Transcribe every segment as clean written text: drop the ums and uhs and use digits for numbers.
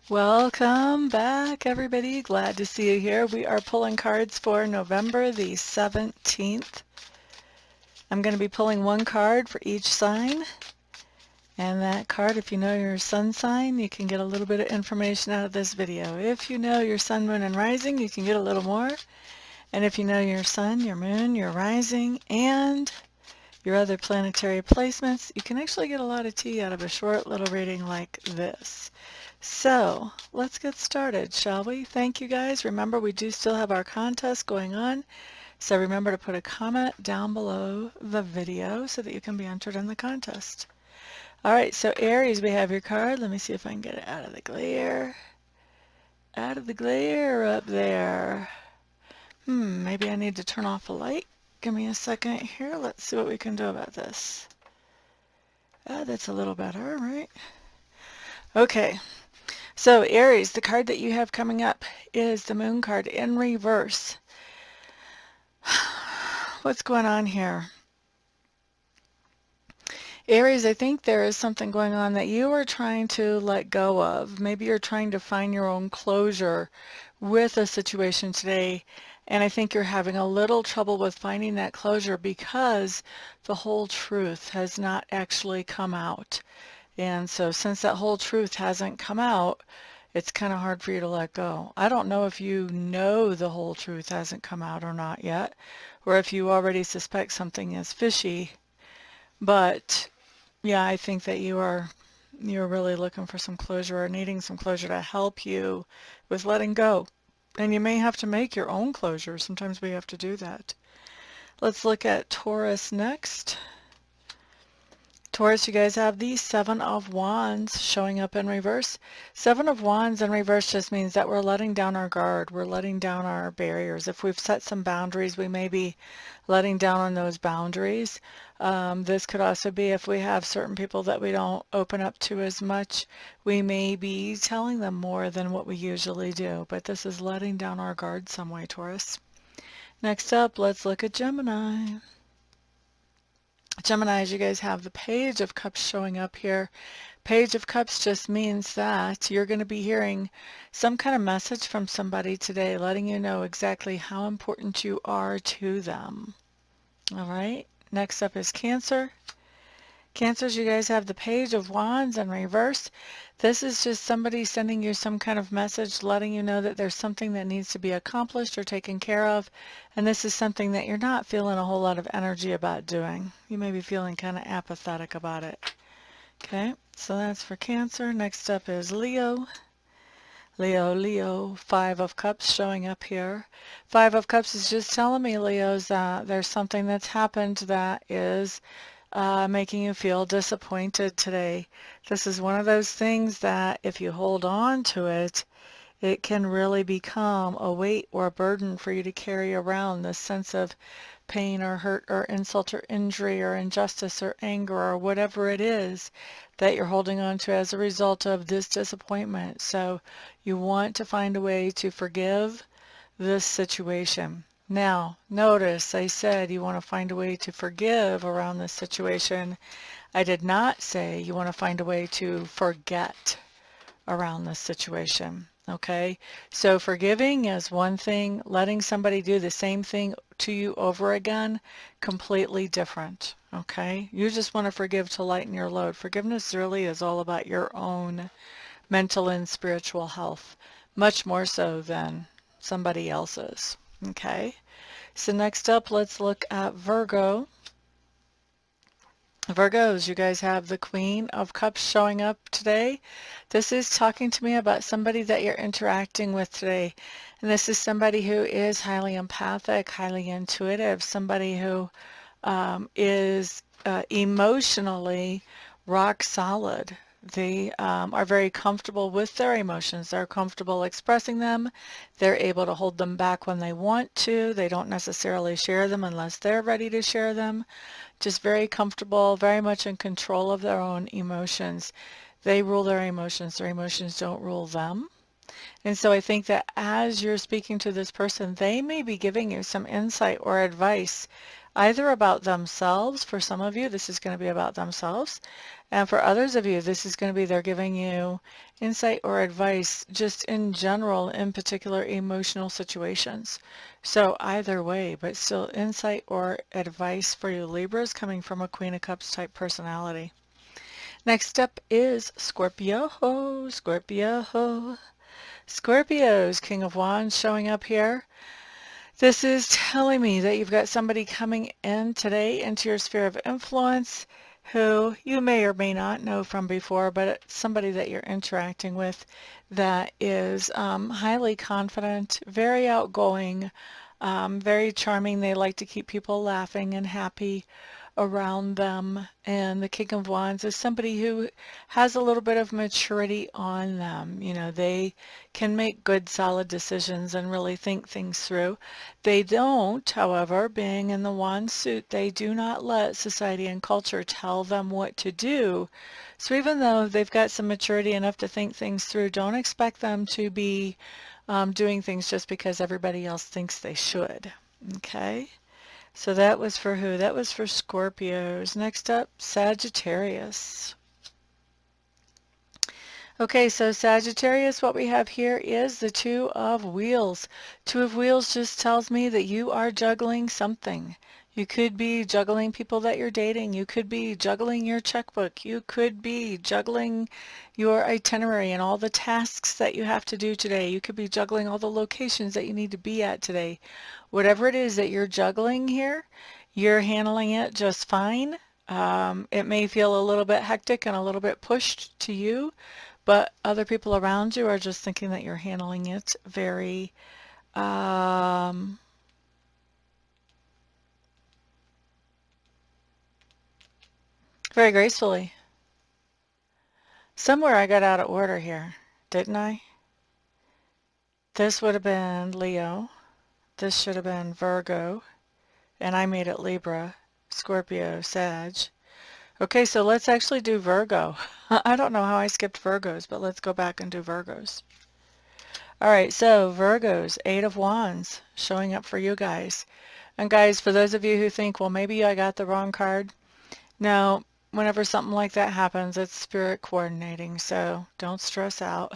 Welcome back, everybody. Glad to see you here. We are pulling cards for November the 17th. I'm going to be pulling one card for each sign. And that card, if you know your sun sign, you can get a little bit of information out of this video. If you know your sun, moon, and rising, you can get a little more. And if you know your sun, your moon, your rising, and your other planetary placements, you can actually get a lot of tea out of a short little reading like this. So let's get started, shall we? Thank you guys. Remember, we do still have our contest going on. So remember to put a comment down below the video so that you can be entered in the contest. All right, so Aries, we have your card. Let me see if I can get it out of the glare. Out of the glare up there. Maybe I need to turn off the light. Give me a second here. Let's see what we can do about this. That's a little better, right? Okay. So Aries, the card that you have coming up is the Moon card in reverse. What's going on here? Aries, I think there is something going on that you are trying to let go of. Maybe you're trying to find your own closure with a situation today, and I think you're having a little trouble with finding that closure because the whole truth has not actually come out. And so since that whole truth hasn't come out, it's kind of hard for you to let go. I don't know if you know the whole truth hasn't come out or not yet, or if you already suspect something is fishy. But yeah, I think that you're really looking for some closure or needing some closure to help you with letting go. And you may have to make your own closure. Sometimes we have to do that. Let's look at Taurus next. Taurus, you guys have the Seven of Wands showing up in reverse. Seven of Wands in reverse just means that we're letting down our guard. We're letting down our barriers. If we've set some boundaries, we may be letting down on those boundaries. This could also be if we have certain people that we don't open up to as much, we may be telling them more than what we usually do. But this is letting down our guard some way, Taurus. Next up, let's look at Gemini. Geminis, you guys have the Page of Cups showing up here. Page of Cups just means that you're going to be hearing some kind of message from somebody today, letting you know exactly how important you are to them. All right, next up is Cancer. Cancers, you guys have the Page of Wands in reverse. This is just somebody sending you some kind of message, letting you know that there's something that needs to be accomplished or taken care of, and this is something that you're not feeling a whole lot of energy about doing. You may be feeling kind of apathetic about it. Okay, so that's for Cancer. Next up is Leo. Leo, Five of Cups showing up here. Five of Cups is just telling me, Leos, that there's something that's happened that is making you feel disappointed today. This is one of those things that if you hold on to it, it can really become a weight or a burden for you to carry around, this sense of pain or hurt or insult or injury or injustice or anger or whatever it is that you're holding on to as a result of this disappointment. So you want to find a way to forgive this situation. Now, notice I said you want to find a way to forgive around this situation. I did not say you want to find a way to forget around this situation. Okay, so forgiving is one thing. Letting somebody do the same thing to you over again, completely different. Okay, you just want to forgive to lighten your load. Forgiveness really is all about your own mental and spiritual health, much more so than somebody else's. Okay, so next up, let's look at Virgo. Virgos, you guys have the Queen of Cups showing up today. This is talking to me about somebody that you're interacting with today. And this is somebody who is highly empathic, highly intuitive, somebody who is emotionally rock solid. They are very comfortable with their emotions. They're comfortable expressing them. They're able to hold them back when they want to. They don't necessarily share them unless they're ready to share them. Just very comfortable, very much in control of their own emotions. They rule their emotions don't rule them. And so I think that as you're speaking to this person, they may be giving you some insight or advice either about themselves. For some of you, this is going to be about themselves. And for others of you, this is going to be they're giving you insight or advice just in general, in particular emotional situations. So either way, but still insight or advice for you Libras coming from a Queen of Cups type personality. Next up is Scorpio. Scorpio. Scorpios, King of Wands showing up here. This is telling me that you've got somebody coming in today into your sphere of influence who you may or may not know from before, but it's somebody that you're interacting with that is highly confident, very outgoing, very charming. They like to keep people laughing and happy around them. And the King of Wands is somebody who has a little bit of maturity on them. You know, they can make good, solid decisions and really think things through. They don't, however, being in the Wand suit, they do not let society and culture tell them what to do. So even though they've got some maturity enough to think things through, don't expect them to be doing things just because everybody else thinks they should. Okay? So that was for who? That was for Scorpios. Next up, Sagittarius. Okay, so Sagittarius, what we have here is the Two of Wheels. Two of Wheels just tells me that you are juggling something. You could be juggling people that you're dating. You could be juggling your checkbook. You could be juggling your itinerary and all the tasks that you have to do today. You could be juggling all the locations that you need to be at today. Whatever it is that you're juggling here, you're handling it just fine. It may feel a little bit hectic and a little bit pushed to you, but other people around you are just thinking that you're handling it very very gracefully. Somewhere I got out of order here, didn't I? This would have been Leo. This should have been Virgo. And I made it Libra, Scorpio, Sag. Okay, so let's actually do Virgo. I don't know how I skipped Virgos, but let's go back and do Virgos. All right, so Virgos, Eight of Wands, showing up for you guys. And guys, for those of you who think, well, maybe I got the wrong card. No, whenever something like that happens, it's spirit coordinating, so don't stress out.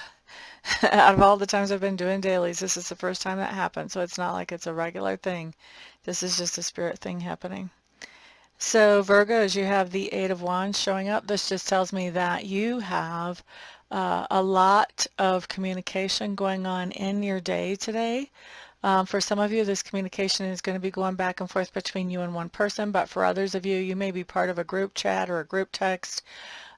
Out of all the times I've been doing dailies, this is the first time that happened, so it's not like it's a regular thing. This is just a spirit thing happening. So Virgos, you have the Eight of Wands showing up. This just tells me that you have a lot of communication going on in your day today. For some of you, this communication is going to be going back and forth between you and one person, but for others of you, you may be part of a group chat or a group text.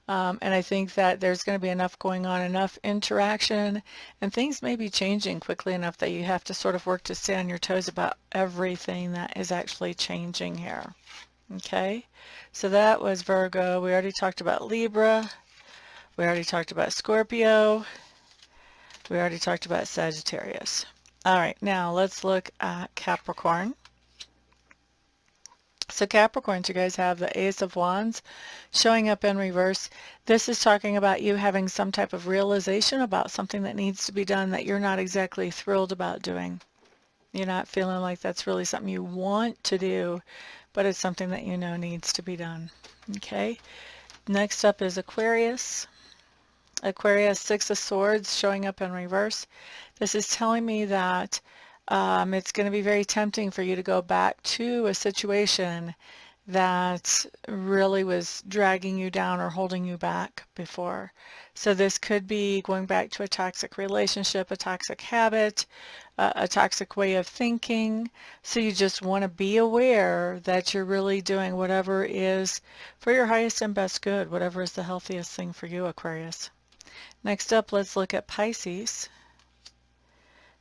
And I think that there's going to be enough going on, enough interaction, and things may be changing quickly enough that you have to sort of work to stay on your toes about everything that is actually changing here. Okay, so that was Virgo. We already talked about Libra. We already talked about Scorpio. We already talked about Sagittarius. All right, now let's look at Capricorn. So Capricorns, you guys have the Ace of Wands showing up in reverse. This is talking about you having some type of realization about something that needs to be done that you're not exactly thrilled about doing. You're not feeling like that's really something you want to do, but it's something that you know needs to be done. Okay, next up is Aquarius. Aquarius, Six of Swords showing up in reverse. This is telling me that it's going to be very tempting for you to go back to a situation that really was dragging you down or holding you back before. So this could be going back to a toxic relationship, a toxic habit, a toxic way of thinking. So you just want to be aware that you're really doing whatever is for your highest and best good, whatever is the healthiest thing for you, Aquarius. Next up, let's look at Pisces.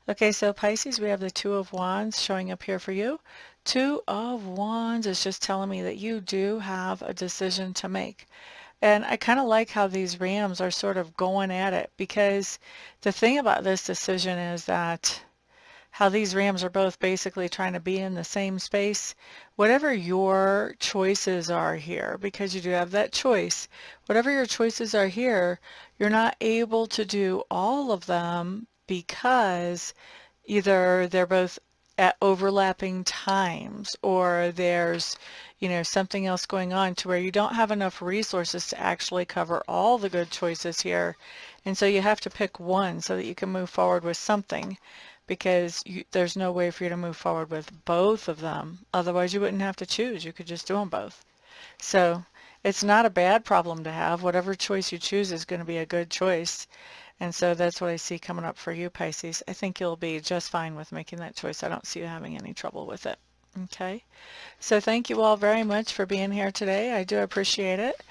Okay, so Pisces, we have the Two of Wands showing up here for you. Two of Wands is just telling me that you do have a decision to make. And I kind of like how these rams are sort of going at it, because the thing about this decision is that how these rams are both basically trying to be in the same space. Whatever your choices are here, because you do have that choice, whatever your choices are here, you're not able to do all of them because either they're both at overlapping times, or there's, you know, something else going on to where you don't have enough resources to actually cover all the good choices here. And so you have to pick one so that you can move forward with something, because there's no way for you to move forward with both of them. Otherwise, you wouldn't have to choose. You could just do them both. So it's not a bad problem to have. Whatever choice you choose is going to be a good choice. And so that's what I see coming up for you, Pisces. I think you'll be just fine with making that choice. I don't see you having any trouble with it. Okay. So thank you all very much for being here today. I do appreciate it.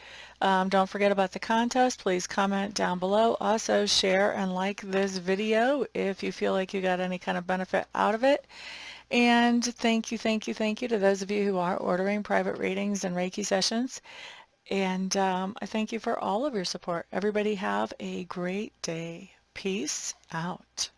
Don't forget about the contest. Please comment down below. Also share and like this video if you feel like you got any kind of benefit out of it. And thank you, thank you, thank you to those of you who are ordering private readings and Reiki sessions. And I thank you for all of your support. Everybody have a great day. Peace out.